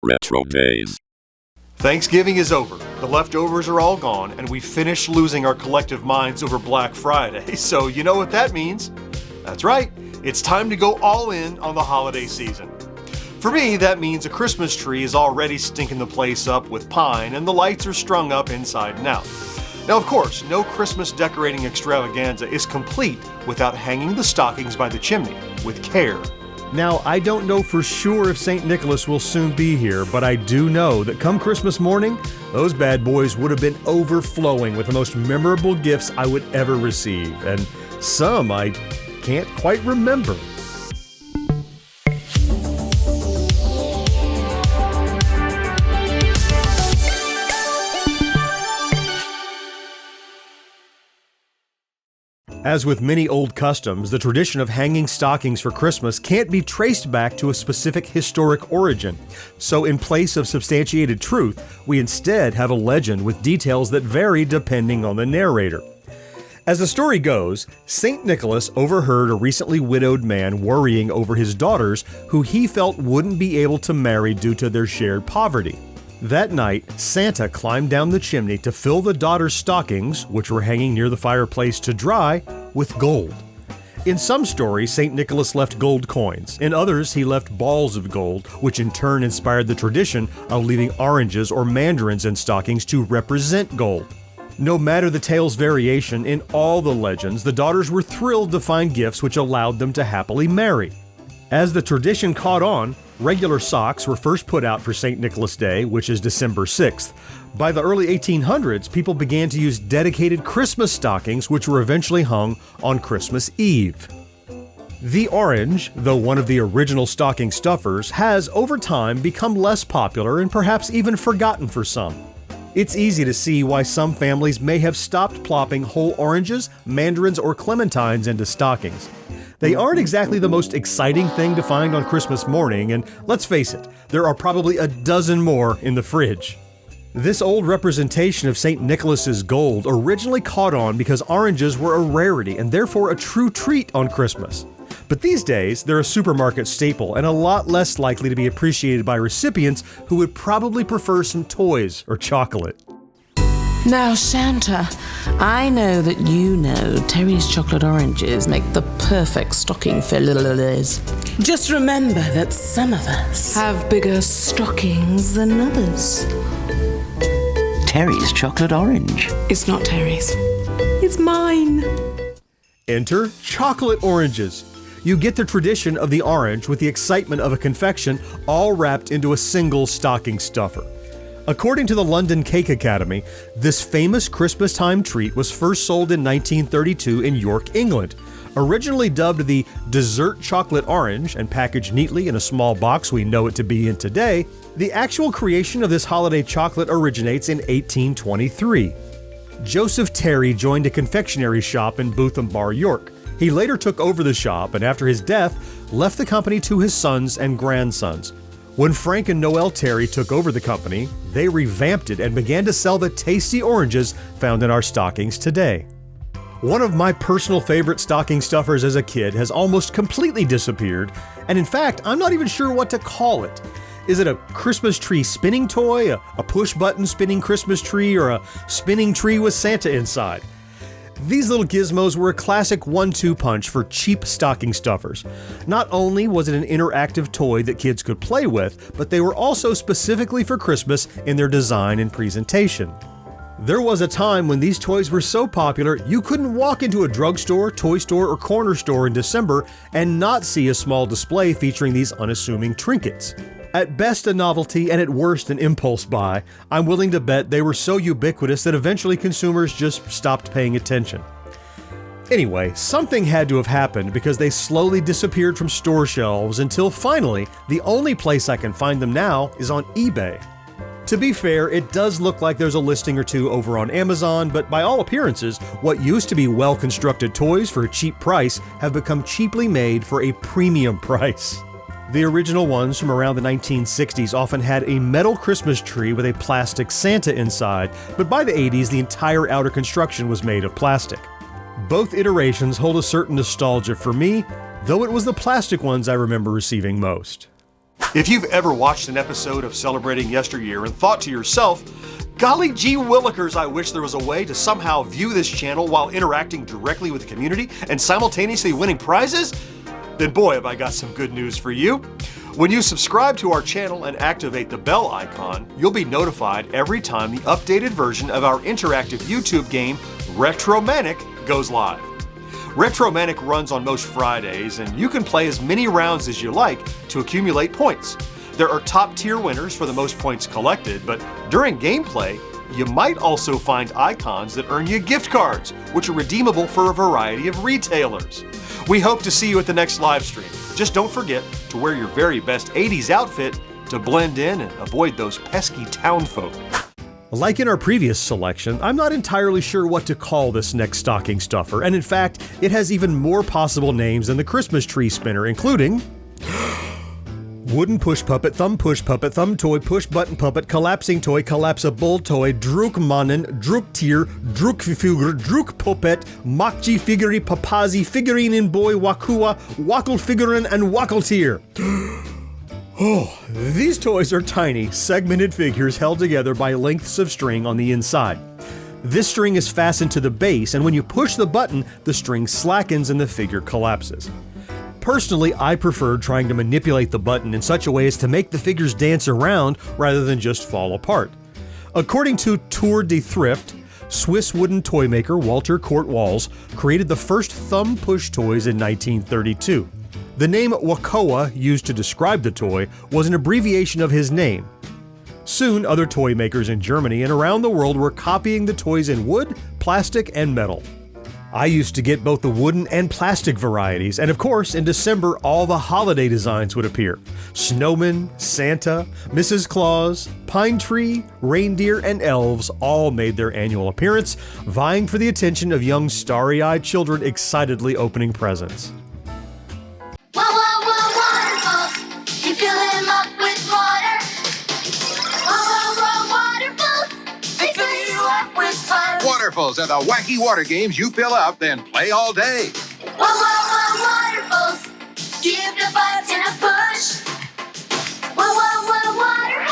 RetroDaze. Thanksgiving is over, the leftovers are all gone, and we finished losing our collective minds over Black Friday. So you know what that means? That's right, it's time to go all in on the holiday season. For me, that means a Christmas tree is already stinking the place up with pine, and the lights are strung up inside and out. Now, of course, no Christmas decorating extravaganza is complete without hanging the stockings by the chimney with care. Now, I don't know for sure if St. Nicholas will soon be here, but I do know that come Christmas morning, those bad boys would have been overflowing with the most memorable gifts I would ever receive, and some I can't quite remember. As with many old customs, the tradition of hanging stockings for Christmas can't be traced back to a specific historic origin. So in place of substantiated truth, we instead have a legend with details that vary depending on the narrator. As the story goes, St. Nicholas overheard a recently widowed man worrying over his daughters who he felt wouldn't be able to marry due to their shared poverty. That night, Santa climbed down the chimney to fill the daughters' stockings, which were hanging near the fireplace, to dry, with gold. In some stories, St. Nicholas left gold coins. In others, he left balls of gold, which in turn inspired the tradition of leaving oranges or mandarins in stockings to represent gold. No matter the tale's variation, in all the legends, the daughters were thrilled to find gifts which allowed them to happily marry. As the tradition caught on, regular socks were first put out for St. Nicholas Day, which is December 6th. By the early 1800s, people began to use dedicated Christmas stockings, which were eventually hung on Christmas Eve. The orange, though one of the original stocking stuffers, has over time become less popular and perhaps even forgotten for some. It's easy to see why some families may have stopped plopping whole oranges, mandarins, or clementines into stockings. They aren't exactly the most exciting thing to find on Christmas morning, and let's face it, there are probably a dozen more in the fridge. This old representation of St. Nicholas's gold originally caught on because oranges were a rarity and therefore a true treat on Christmas. But these days, they're a supermarket staple and a lot less likely to be appreciated by recipients who would probably prefer some toys or chocolate. Now, Santa, I know that you know Terry's chocolate oranges make the perfect stocking fillers. Just remember that some of us have bigger stockings than others. Terry's chocolate orange. It's not Terry's. It's mine. Enter chocolate oranges. You get the tradition of the orange with the excitement of a confection all wrapped into a single stocking stuffer. According to the London Cake Academy, this famous Christmas-time treat was first sold in 1932 in York, England. Originally dubbed the dessert chocolate orange and packaged neatly in a small box we know it to be in today, the actual creation of this holiday chocolate originates in 1823. Joseph Terry joined a confectionery shop in Bootham Bar, York. He later took over the shop and after his death, left the company to his sons and grandsons. When Frank and Noel Terry took over the company, they revamped it and began to sell the tasty oranges found in our stockings today. One of my personal favorite stocking stuffers as a kid has almost completely disappeared, and in fact, I'm not even sure what to call it. Is it a Christmas tree spinning toy, a push-button spinning Christmas tree, or a spinning tree with Santa inside? These little gizmos were a classic 1-2 punch for cheap stocking stuffers. Not only was it an interactive toy that kids could play with, but they were also specifically for Christmas in their design and presentation. There was a time when these toys were so popular you couldn't walk into a drugstore, toy store, or corner store in December and not see a small display featuring these unassuming trinkets. At best a novelty and at worst an impulse buy, I'm willing to bet they were so ubiquitous that eventually consumers just stopped paying attention. Anyway, something had to have happened because they slowly disappeared from store shelves until finally, the only place I can find them now is on eBay. To be fair, it does look like there's a listing or two over on Amazon, but by all appearances, what used to be well-constructed toys for a cheap price have become cheaply made for a premium price. The original ones from around the 1960s often had a metal Christmas tree with a plastic Santa inside, but by the 80s the entire outer construction was made of plastic. Both iterations hold a certain nostalgia for me, though it was the plastic ones I remember receiving most. If you've ever watched an episode of Celebrating Yesteryear and thought to yourself, golly gee willikers, I wish there was a way to somehow view this channel while interacting directly with the community and simultaneously winning prizes, then boy have I got some good news for you. When you subscribe to our channel and activate the bell icon, you'll be notified every time the updated version of our interactive YouTube game, Retromanic, goes live. Retromanic runs on most Fridays, and you can play as many rounds as you like to accumulate points. There are top-tier winners for the most points collected, but during gameplay, you might also find icons that earn you gift cards, which are redeemable for a variety of retailers. We hope to see you at the next live stream. Just don't forget to wear your very best 80s outfit to blend in and avoid those pesky townfolk. Like in our previous selection, I'm not entirely sure what to call this next stocking stuffer, and in fact, it has even more possible names than the Christmas tree spinner, including wooden push puppet, thumb toy, push button puppet, collapsing toy, collapsible toy, drukmannen, druktier, drukfigur, druk puppet, makji figuri, papazi, figurine in boy, wakua, wackel figurin, and wackeltier. Oh, these toys are tiny, segmented figures held together by lengths of string on the inside. This string is fastened to the base, and when you push the button, the string slackens and the figure collapses. Personally, I prefer trying to manipulate the button in such a way as to make the figures dance around rather than just fall apart. According to Tour de Thrift, Swiss wooden toy maker Walter Kort Walls created the first thumb push toys in 1932. The name Wakoa, used to describe the toy, was an abbreviation of his name. Soon, other toy makers in Germany and around the world were copying the toys in wood, plastic, and metal. I used to get both the wooden and plastic varieties, and of course, in December, all the holiday designs would appear. Snowman, Santa, Mrs. Claus, Pine Tree, reindeer, and elves all made their annual appearance, vying for the attention of young starry-eyed children excitedly opening presents. Waterfalls, you fill them up with water. Waterfalls, they fill you up with fun. Waterfalls are the wacky water games you fill up, then play all day. Waterfalls, give the button a push. Waterfalls,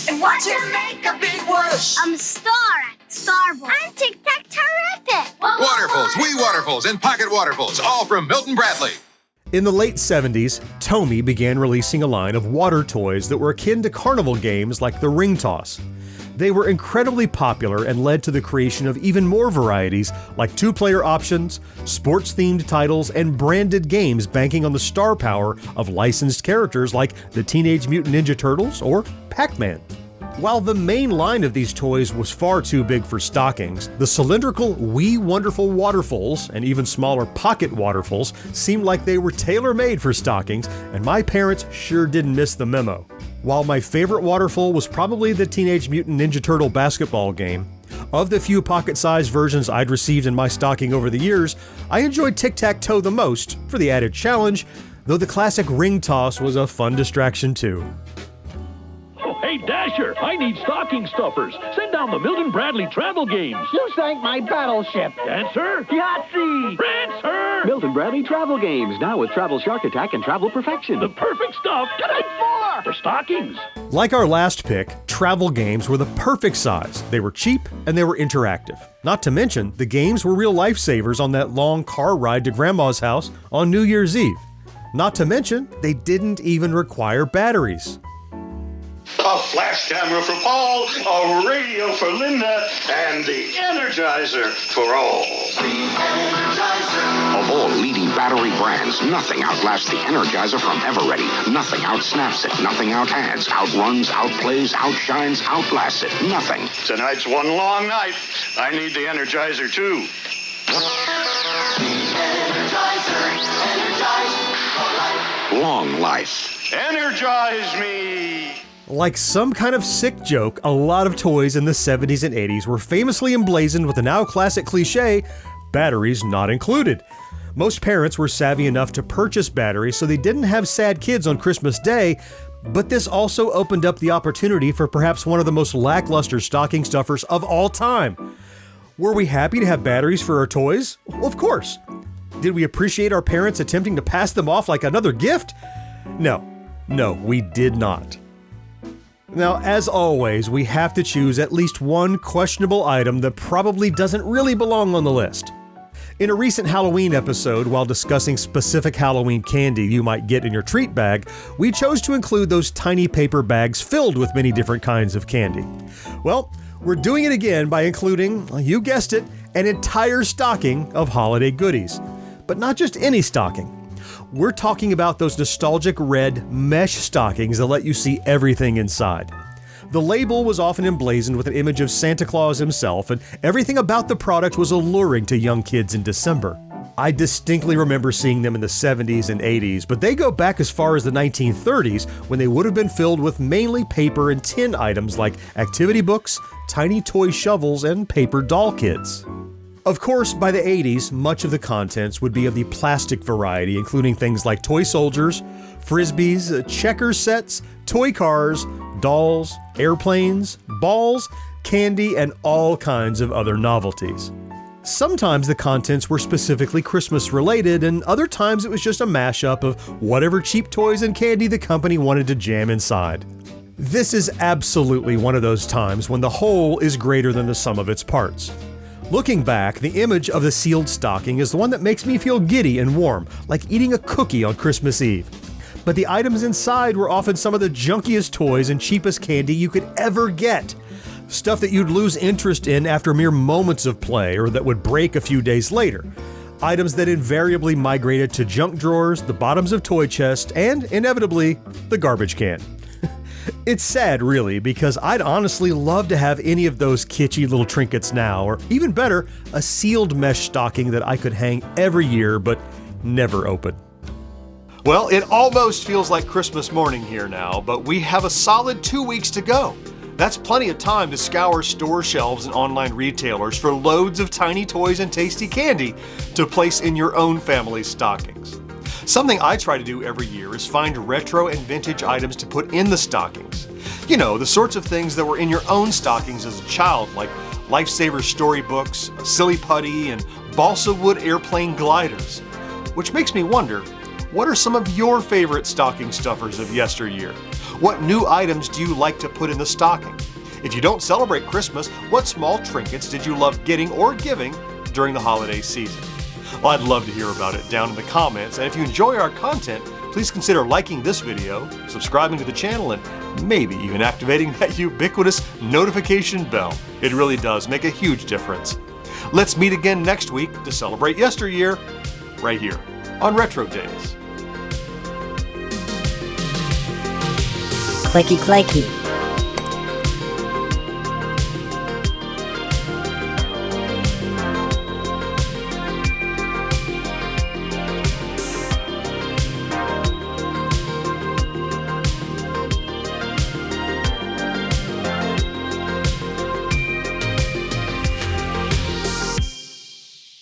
and watch it make a big whoosh. I'm a star at Starboard. I'm tic-tac-terrific. Waterfalls, wee waterfalls, and pocket waterfalls, all from Milton Bradley. In the late 70s, Tomy began releasing a line of water toys that were akin to carnival games like the ring toss. They were incredibly popular and led to the creation of even more varieties like two-player options, sports-themed titles, and branded games banking on the star power of licensed characters like the Teenage Mutant Ninja Turtles or Pac-Man. While the main line of these toys was far too big for stockings, the cylindrical wee wonderful waterfalls and even smaller pocket waterfalls seemed like they were tailor-made for stockings, and my parents sure didn't miss the memo. While my favorite waterfall was probably the Teenage Mutant Ninja Turtle basketball game, of the few pocket-sized versions I'd received in my stocking over the years, I enjoyed tic-tac-toe the most for the added challenge, though the classic ring toss was a fun distraction too. Hey, Dasher, I need stocking stuffers. Send down the Milton Bradley travel games. You sank my battleship. Dancer? Yahtzee! Prancer! Milton Bradley Travel Games, now with Travel Shark Attack and Travel Perfection. The perfect stuff for stockings. Like our last pick, travel games were the perfect size. They were cheap and they were interactive. Not to mention, the games were real lifesavers on that long car ride to Grandma's house on New Year's Eve. Not to mention, they didn't even require batteries. A flash camera for Paul, a radio for Linda, and the Energizer for all. The Energizer. Of all leading battery brands, nothing outlasts the Energizer from Everready. Nothing outsnaps it. Nothing outadds, outruns, outplays, outshines, outlasts it. Nothing. Tonight's one long night. I need the Energizer too. Energizer. Long life. Energize me. Like some kind of sick joke, a lot of toys in the 70s and 80s were famously emblazoned with the now classic cliche, batteries not included. Most parents were savvy enough to purchase batteries so they didn't have sad kids on Christmas Day, but this also opened up the opportunity for perhaps one of the most lackluster stocking stuffers of all time. Were we happy to have batteries for our toys? Well, of course. Did we appreciate our parents attempting to pass them off like another gift? No. No, we did not. Now, as always, we have to choose at least one questionable item that probably doesn't really belong on the list. In a recent Halloween episode, while discussing specific Halloween candy you might get in your treat bag, we chose to include those tiny paper bags filled with many different kinds of candy. Well, we're doing it again by including, you guessed it, an entire stocking of holiday goodies. But not just any stocking. We're talking about those nostalgic red mesh stockings that let you see everything inside. The label was often emblazoned with an image of Santa Claus himself, and everything about the product was alluring to young kids in December. I distinctly remember seeing them in the 70s and 80s, but they go back as far as the 1930s, when they would have been filled with mainly paper and tin items like activity books, tiny toy shovels, and paper doll kits. Of course, by the 80s, much of the contents would be of the plastic variety, including things like toy soldiers, frisbees, checker sets, toy cars, dolls, airplanes, balls, candy, and all kinds of other novelties. Sometimes the contents were specifically Christmas related, and other times it was just a mashup of whatever cheap toys and candy the company wanted to jam inside. This is absolutely one of those times when the whole is greater than the sum of its parts. Looking back, the image of the sealed stocking is the one that makes me feel giddy and warm, like eating a cookie on Christmas Eve. But the items inside were often some of the junkiest toys and cheapest candy you could ever get. Stuff that you'd lose interest in after mere moments of play, or that would break a few days later. Items that invariably migrated to junk drawers, the bottoms of toy chests, and, inevitably, the garbage can. It's sad, really, because I'd honestly love to have any of those kitschy little trinkets now, or even better, a sealed mesh stocking that I could hang every year but never open. Well, it almost feels like Christmas morning here now, but we have a solid 2 weeks to go. That's plenty of time to scour store shelves and online retailers for loads of tiny toys and tasty candy to place in your own family's stockings. Something I try to do every year is find retro and vintage items to put in the stockings. You know, the sorts of things that were in your own stockings as a child, like Lifesaver storybooks, silly putty, and balsa wood airplane gliders. Which makes me wonder, what are some of your favorite stocking stuffers of yesteryear? What new items do you like to put in the stocking? If you don't celebrate Christmas, what small trinkets did you love getting or giving during the holiday season? Well, I'd love to hear about it down in the comments, and if you enjoy our content, please consider liking this video, subscribing to the channel, and maybe even activating that ubiquitous notification bell. It really does make a huge difference. Let's meet again next week to celebrate yesteryear, right here on RetroDaze. Clicky clacky.